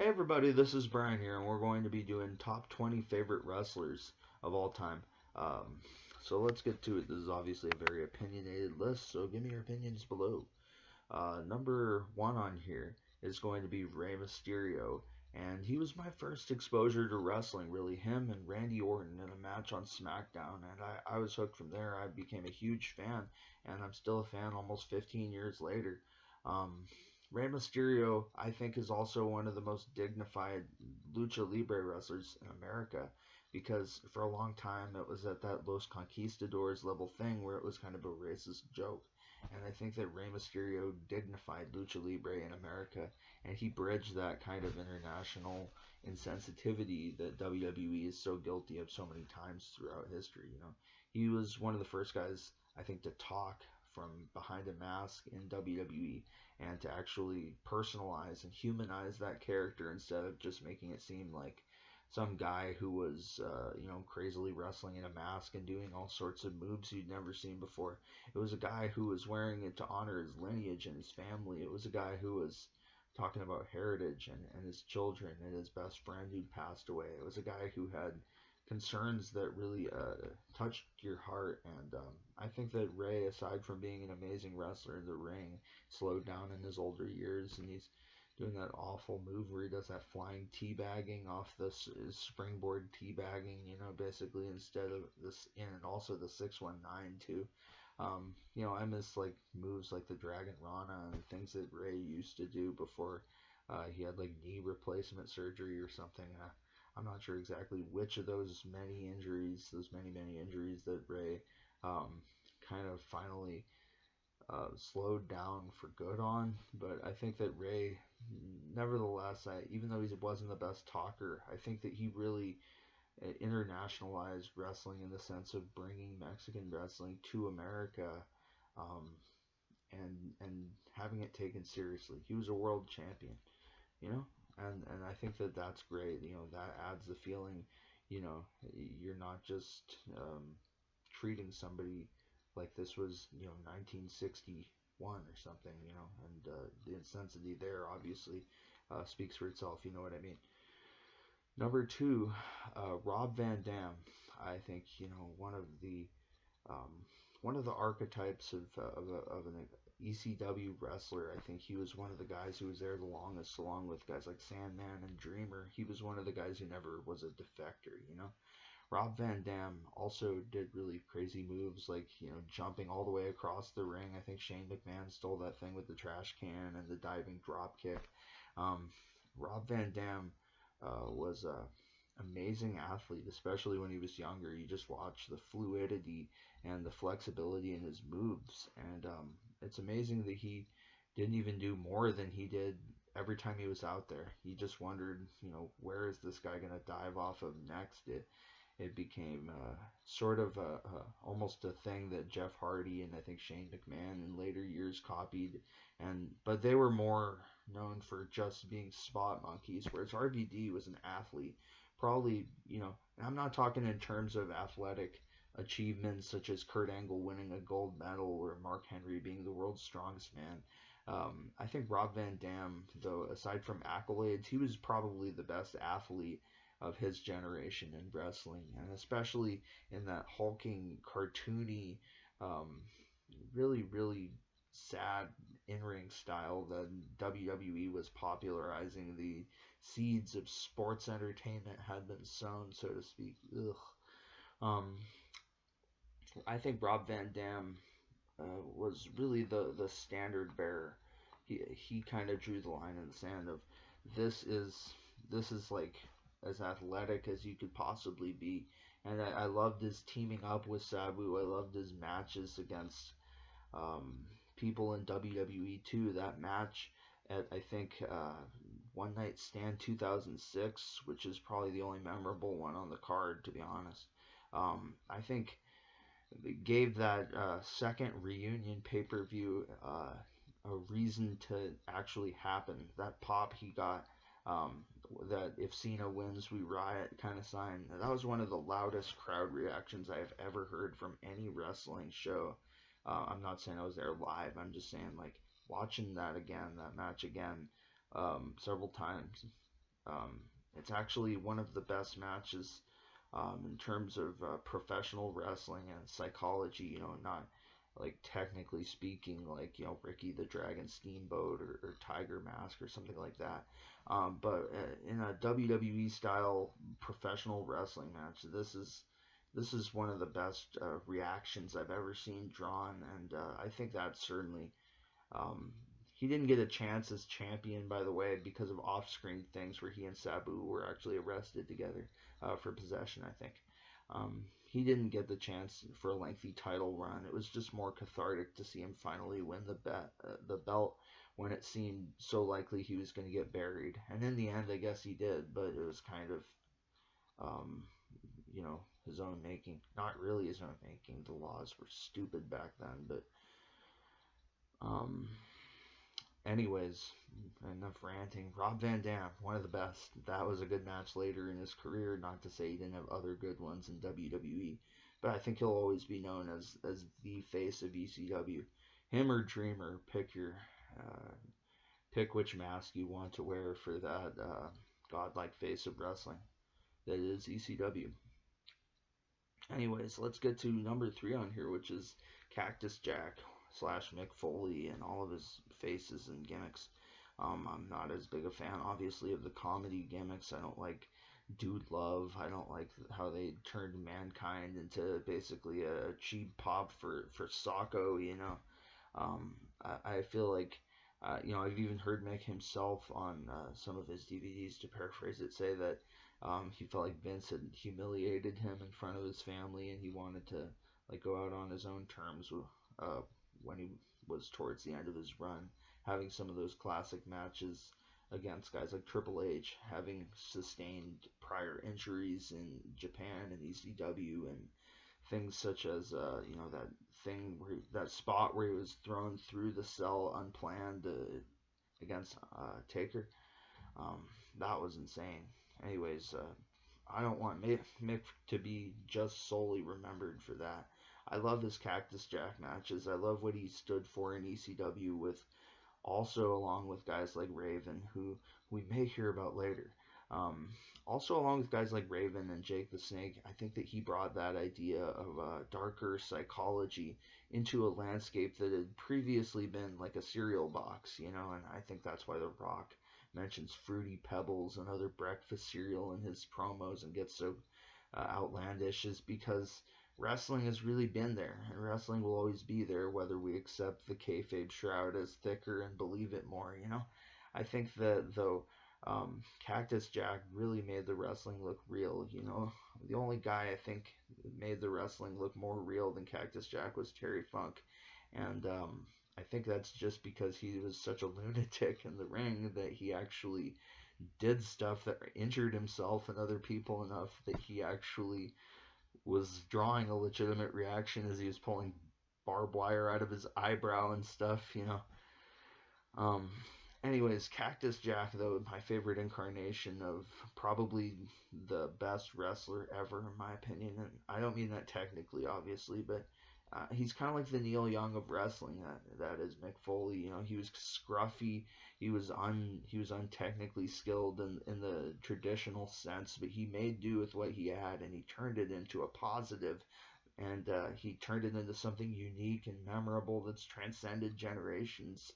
Hey everybody, this is Brian here, and we're going to be doing top 20 favorite wrestlers of all time. Um, so let's get to it. This is obviously a very opinionated list, so give me your opinions below. Number one on here is going to be Rey Mysterio, and he was my first exposure to wrestling, really. Him and Randy Orton in a match on SmackDown, and I was hooked from there. I became a huge fan, and I'm still a fan almost 15 years later. Um, Rey Mysterio, I think, is also one of the most dignified lucha libre wrestlers in America because for a long time it was at that Los Conquistadors level thing where it was kind of a racist joke. And I think that Rey Mysterio dignified lucha libre in America, and he bridged that kind of international insensitivity that WWE is so guilty of so many times throughout history. He was one of the first guys I think to talk from behind a mask in WWE and to actually personalize and humanize that character instead of just making it seem like some guy who was, crazily wrestling in a mask and doing all sorts of moves you'd never seen before. It was a guy who was wearing it to honor his lineage and his family. It was a guy who was talking about heritage and his children and his best friend who'd passed away. It was a guy who had concerns that really touched your heart. And I think that Ray, aside from being an amazing wrestler in the ring, slowed down in his older years, and he's doing that awful move where he does that flying teabagging off the springboard teabagging, basically instead of this, and also the 619 too. I miss like moves like the Dragon Rana and things that Ray used to do before he had like knee replacement surgery or something. I'm not sure exactly which of those many injuries that Ray um, kind of finally slowed down for good on. But I think that Ray, nevertheless, even though he wasn't the best talker, I think that he really internationalized wrestling in the sense of bringing Mexican wrestling to America, um, and having it taken seriously. He was a world champion, you know, and I think that that's great. That adds the feeling, you're not just treating somebody like this was 1961 or something, and the intensity there obviously speaks for itself. You know what I mean? Number two, Rob Van Dam. I think um, one of the archetypes of an ECW wrestler. I think he was one of the guys who was there the longest, along with guys like Sandman and Dreamer. He was one of the guys who never was a defector. Rob Van Dam also did really crazy moves like, jumping all the way across the ring. I think Shane McMahon stole that thing with the trash can and the diving drop kick. Um, Rob Van Dam was a amazing athlete, especially when he was younger. You just watch the fluidity and the flexibility in his moves, and it's amazing that he didn't even do more than he did every time he was out there. He just wondered, where is this guy going to dive off of next? It became sort of almost a thing that Jeff Hardy and I think Shane McMahon in later years copied, but they were more known for just being spot monkeys, whereas RVD was an athlete. Probably, and I'm not talking in terms of athletic achievements such as Kurt Angle winning a gold medal or Mark Henry being the world's strongest man. I think Rob Van Dam, though, aside from accolades, he was probably the best athlete of his generation in wrestling, and especially in that hulking, cartoony, um, really, really sad in-ring style that WWE was popularizing. The seeds of sports entertainment had been sown, so to speak. Ugh. Um, I think Rob Van Dam was really the standard bearer. He kind of drew the line in the sand of this is this is like as athletic as you could possibly be, and I loved his teaming up with Sabu. I loved his matches against people in WWE too. That match at I think One Night Stand 2006, which is probably the only memorable one on the card, to be honest. I think gave that second reunion pay per view a reason to actually happen. That pop he got, that if Cena wins, we riot kind of sign. That was one of the loudest crowd reactions I have ever heard from any wrestling show. I'm not saying I was there live. I'm just saying like watching that again, that match again, several times. Um, it's actually one of the best matches in terms of professional wrestling and psychology. Not like technically speaking, like Ricky the Dragon Steamboat or Tiger Mask or something like that. But in a WWE style professional wrestling match, this is one of the best reactions I've ever seen drawn, and I think that certainly um, he didn't get a chance as champion, by the way, because of off-screen things where he and Sabu were actually arrested together for possession, I think. He didn't get the chance for a lengthy title run. It was just more cathartic to see him finally win the belt when it seemed so likely he was going to get buried. And in the end, I guess he did, but it was kind of, um, his own making. Not really his own making. The laws were stupid back then, but um, anyways, enough ranting. Rob Van Dam, one of the best. That was a good match later in his career. Not to say he didn't have other good ones in WWE, but I think he'll always be known as the face of ECW. Him or Dreamer, uh, pick which mask you want to wear for that godlike face of wrestling that is ECW. Anyways, let's get to number 3 on here, which is Cactus Jack slash Mick Foley and all of his faces and gimmicks. I'm not as big a fan, obviously, of the comedy gimmicks. I don't like Dude Love. I don't like how they turned Mankind into basically a cheap pop for Socko. I feel like, I've even heard Mick himself on some of his DVDs, to paraphrase it, say that he felt like Vince had humiliated him in front of his family, and he wanted to like go out on his own terms uh, when he was towards the end of his run, having some of those classic matches against guys like Triple H, having sustained prior injuries in Japan and ECW, and things such as that spot where he was thrown through the cell unplanned against Taker. Um, that was insane. Anyways, I don't want Mick to be just solely remembered for that. I love his Cactus Jack matches. I love what he stood for in ECW with also along with guys like Raven, who we may hear about later. Um, Also, along with guys like Raven and Jake the Snake, I think that he brought that idea of darker psychology into a landscape that had previously been like a cereal box. And I think that's why The Rock mentions Fruity Pebbles and other breakfast cereal in his promos and gets so outlandish, is because wrestling has really been there, and wrestling will always be there, whether we accept the kayfabe shroud as thicker and believe it more. I think that though, Cactus Jack really made the wrestling look real. The only guy I think made the wrestling look more real than Cactus Jack was Terry Funk, and I think that's just because he was such a lunatic in the ring that he actually did stuff that injured himself and other people enough that he actually was drawing a legitimate reaction as he was pulling barbed wire out of his eyebrow and stuff. Um, Anyways, Cactus Jack, though, my favorite incarnation of probably the best wrestler ever, in my opinion. And I don't mean that technically, obviously, but he's kind of like the Neil Young of wrestling. That is Mick Foley. He was scruffy. He was untechnically skilled in the traditional sense, but he made do with what he had, and he turned it into a positive, and he turned it into something unique and memorable that's transcended generations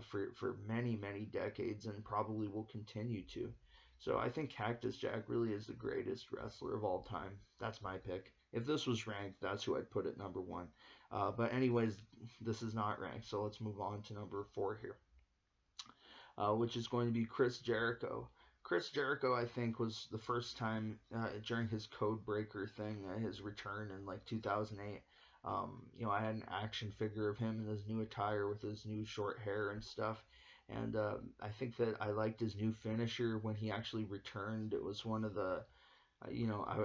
for many many decades, and probably will continue to. So I think Cactus Jack really is the greatest wrestler of all time. That's my pick. If this was ranked, that's who I'd put at number 1. But anyways, this is not ranked, so let's move on to number 4 here, which is going to be Chris Jericho. Chris Jericho, I think, was the first time during his Code Breaker thing, his return in like 2008. I had an action figure of him in his new attire with his new short hair and stuff. And I think that I liked his new finisher when he actually returned. It was one of the,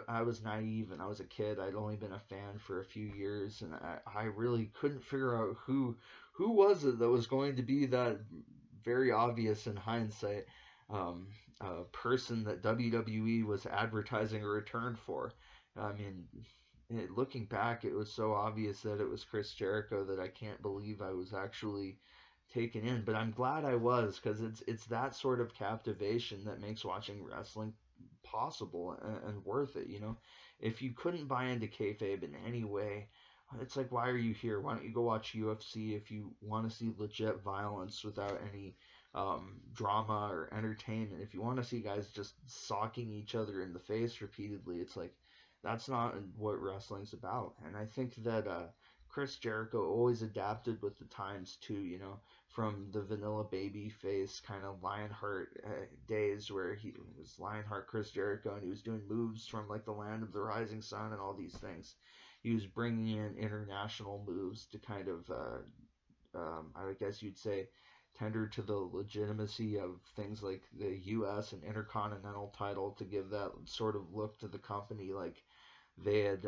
I was naive and I was a kid. I'd only been a fan for a few years, and I really couldn't figure out who was it that was going to be that very obvious in hindsight person that WWE was advertising a return for. I mean, looking back, it was so obvious that it was Chris Jericho that I can't believe I was actually taken in, but I'm glad I was, because it's that sort of captivation that makes watching wrestling possible and worth it. You know, if you couldn't buy into kayfabe in any way, it's like, why are you here? Why don't you go watch UFC if you want to see legit violence without any drama or entertainment? If you want to see guys just socking each other in the face repeatedly, it's like, that's not what wrestling's about. And I think that Chris Jericho always adapted with the times too, you know, from the vanilla baby face kind of Lionheart days where he was Lionheart Chris Jericho and he was doing moves from like the Land of the Rising Sun and all these things. He was bringing in international moves to kind of, I guess you'd say, tender to the legitimacy of things like the U.S. and Intercontinental title to give that sort of look to the company, like they had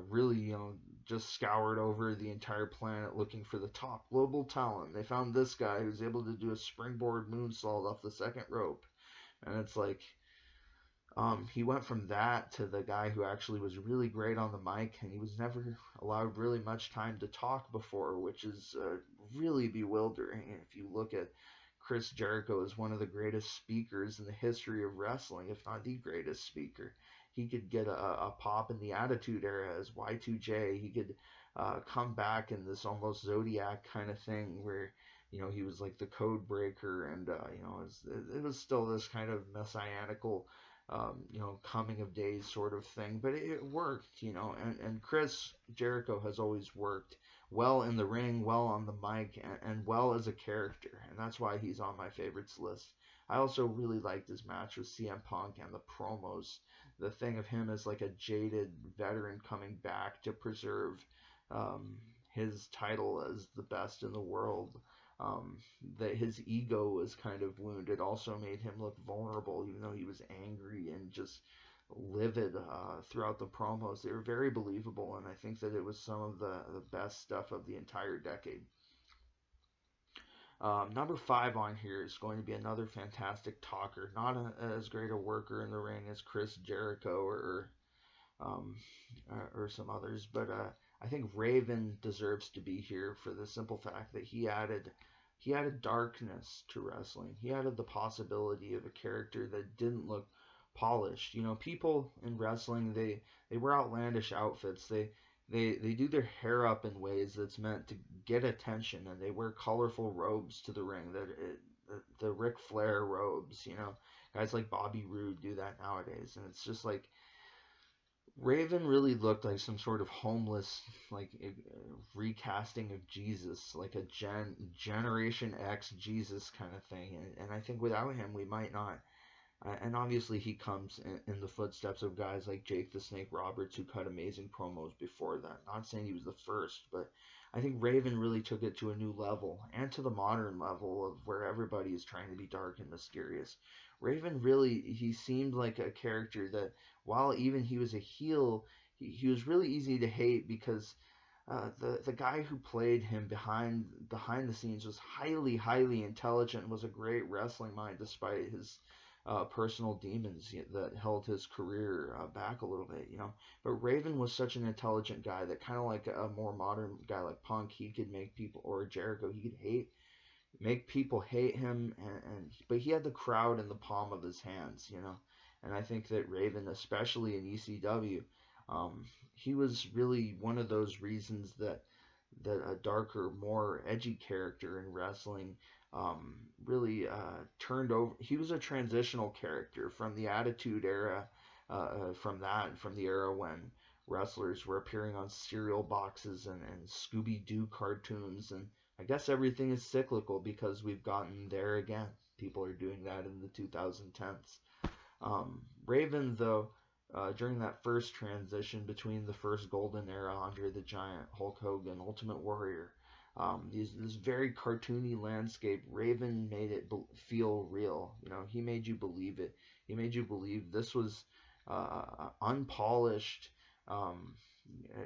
really, you know, just scoured over the entire planet looking for the top global talent. They found this guy who's able to do a springboard moonsault off the second rope, and it's like, he went from that to the guy who actually was really great on the mic, and he was never allowed really much time to talk before, which is really bewildering. If you look at Chris Jericho as one of the greatest speakers in the history of wrestling, if not the greatest speaker. He could get a pop in the Attitude Era as Y2J. He could come back in this almost Zodiac kind of thing where, you know, he was like the code breaker, and you know, it was still this kind of messianical, you know, coming of days sort of thing, but it worked, you know. And Chris Jericho has always worked well in the ring, well on the mic, and well as a character, and that's why he's on my favorites list. I also really liked his match with CM Punk and the promos. The thing of him as like a jaded veteran coming back to preserve his title as the best in the world. That his ego was kind of wounded also made him look vulnerable, even though he was angry and just livid throughout the promos. They were very believable, and I think that it was some of the best stuff of the entire decade. Number 5 on here is going to be another fantastic talker, not as great a worker in the ring as Chris Jericho um, or some others, but I think Raven deserves to be here for the simple fact that he added darkness to wrestling. He added the possibility of a character that didn't look polished. You know, people in wrestling, they wear outlandish outfits. They do their hair up in ways that's meant to get attention, and they wear colorful robes to the ring. The Ric Flair robes, you know, guys like Bobby Roode do that nowadays, and it's just like Raven really looked like some sort of homeless, like recasting of Jesus, like a Generation X Jesus kind of thing. And I think without him, we might not. And obviously, he comes in the footsteps of guys like Jake the Snake Roberts, who cut amazing promos before that. Not saying he was the first, but I think Raven really took it to a new level, and to the modern level of where everybody is trying to be dark and mysterious. Raven really, he seemed like a character that, while even he was a heel, he was really easy to hate because the guy who played him behind the scenes was highly intelligent and was a great wrestling mind despite his personal demons that held his career back a little bit, you know. But Raven was such an intelligent guy that, kind of like a more modern guy like Punk, he could make people, or Jericho, he could make people hate him, but he had the crowd in the palm of his hands, you know. And I think that Raven, especially in ECW, he was really one of those reasons that a darker, more edgy character in wrestling really turned over. He was a transitional character from the Attitude Era, from the era when wrestlers were appearing on cereal boxes and Scooby-Doo cartoons, and I guess everything is cyclical because we've gotten there again. People are doing that in the 2010s. Raven, though, during that first transition between the first golden era, Andre the Giant, Hulk Hogan, Ultimate Warrior, this very cartoony landscape, Raven made it feel real. You know, he made you believe it. He made you believe this was unpolished.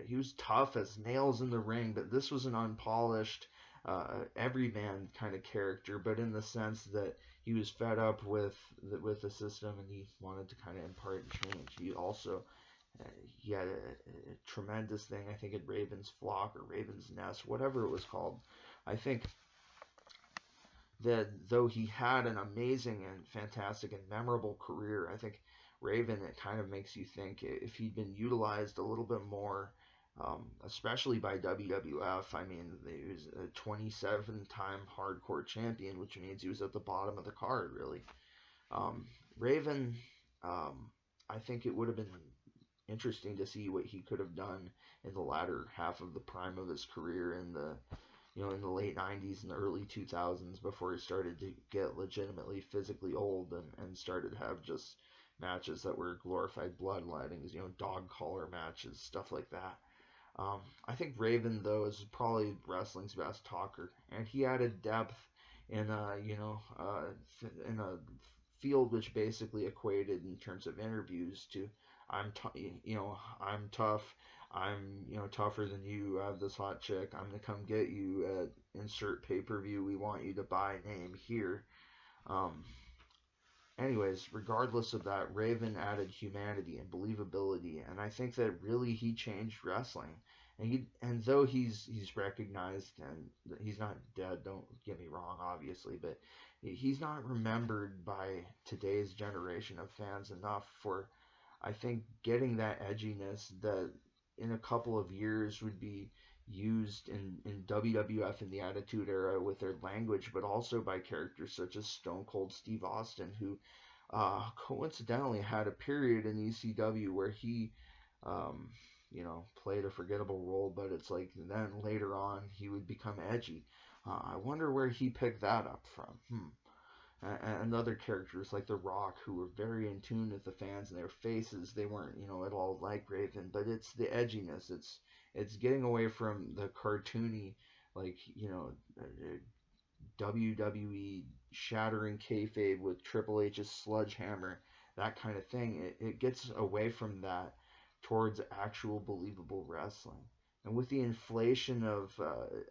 He was tough as nails in the ring, but this was an unpolished, everyman kind of character, but in the sense that he was fed up with the system and he wanted to kind of impart change. He also he had a tremendous thing, I think, at Raven's Flock or Raven's Nest, whatever it was called. I think that though he had an amazing and fantastic and memorable career, I think Raven, it kind of makes you think if he'd been utilized a little bit more, especially by WWF. I mean, he was a 27-time hardcore champion, which means he was at the bottom of the card, really. Um, Raven, I think it would have been interesting to see what he could have done in the latter half of the prime of his career in the in the late 90s and the early 2000s before he started to get legitimately physically old and started to have just matches that were glorified bloodlettings, dog collar matches, stuff like that. I think Raven, though, is probably wrestling's best talker, and he added depth in in a field which basically equated in terms of interviews to I'm tough, I'm tougher than you. I have this hot chick. I'm gonna come get you at insert pay-per-view. We want you to buy name here. Um, Anyways, regardless of that, Raven added humanity and believability, and I think that really he changed wrestling. And though he's recognized and he's not dead, don't get me wrong, obviously, but he's not remembered by today's generation of fans enough for, I think, getting that edginess that in a couple of years would be used in WWF in the Attitude Era with their language, but also by characters such as Stone Cold Steve Austin, who coincidentally had a period in ECW where he, played a forgettable role, but it's like then later on he would become edgy. I wonder where he picked that up from. And other characters like The Rock, who were very in tune with the fans and their faces. They weren't, at all like Raven, but it's the edginess. It's getting away from the cartoony, like WWE shattering kayfabe with Triple H's sledgehammer, that kind of thing. It gets away from that towards actual believable wrestling. And with the inflation of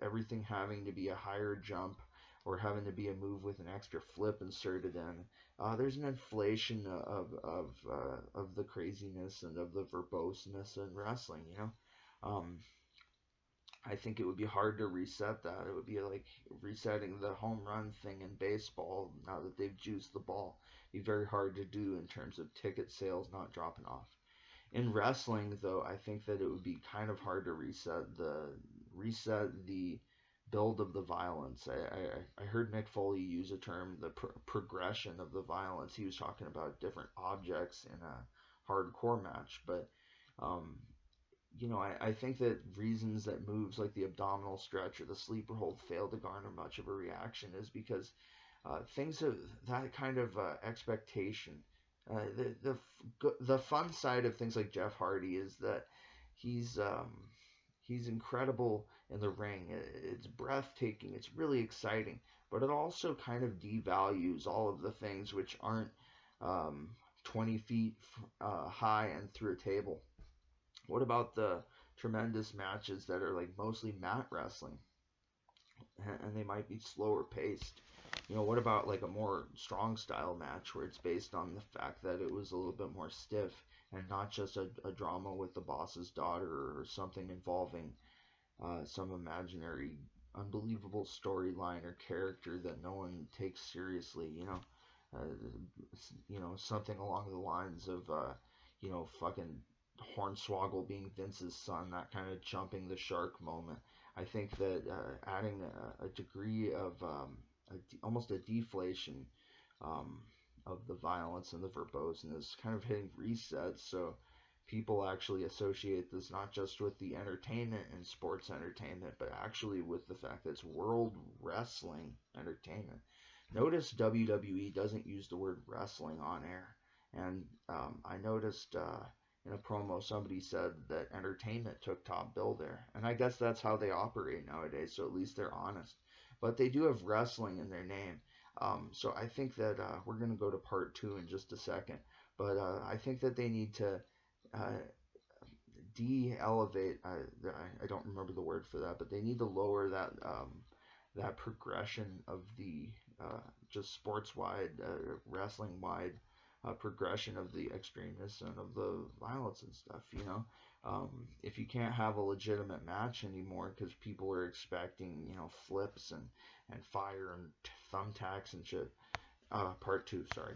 everything having to be a higher jump or having to be a move with an extra flip inserted in, there's an inflation of the craziness and of the verboseness in wrestling. Um, I think it would be hard to reset that. It would be like resetting the home run thing in baseball now that they've juiced the ball. It'd be very hard to do in terms of ticket sales not dropping off. In wrestling, though, I think that it would be kind of hard to reset the build of the violence. I heard Mick Foley use a term, the progression of the violence. He was talking about different objects in a hardcore match, but um, I think that reasons that moves like the abdominal stretch or the sleeper hold fail to garner much of a reaction is because things of that kind of expectation. The fun side of things like Jeff Hardy is that he's he's incredible in the ring. It's breathtaking. It's really exciting, but it also kind of devalues all of the things which aren't 20 feet high and through a table. What about the tremendous matches that are like mostly mat wrestling and they might be slower paced? What about like a more strong style match where it's based on the fact that it was a little bit more stiff and not just a drama with the boss's daughter or something involving some imaginary unbelievable storyline or character that no one takes seriously, something along the lines of fucking Hornswoggle being Vince's son, that kind of jumping the shark moment. I think that adding a degree of almost a deflation um, of the violence and the verboseness, kind of hitting reset, so people actually associate this not just with the entertainment and sports entertainment, but actually with the fact that it's world wrestling entertainment. Notice WWE doesn't use the word wrestling on air, and I noticed in a promo somebody said that entertainment took top bill there, and I guess that's how they operate nowadays. So at least they're honest, but they do have wrestling in their name. So I think that we're going to go to part 2 in just a second, but I think that they need to uh, de-elevate. I don't remember the word for that, but they need to lower that progression of the just sports wide, wrestling wide progression of the extremeness and of the violence and stuff. If you can't have a legitimate match anymore because people are expecting flips and fire and thumbtacks and shit. Part two, sorry.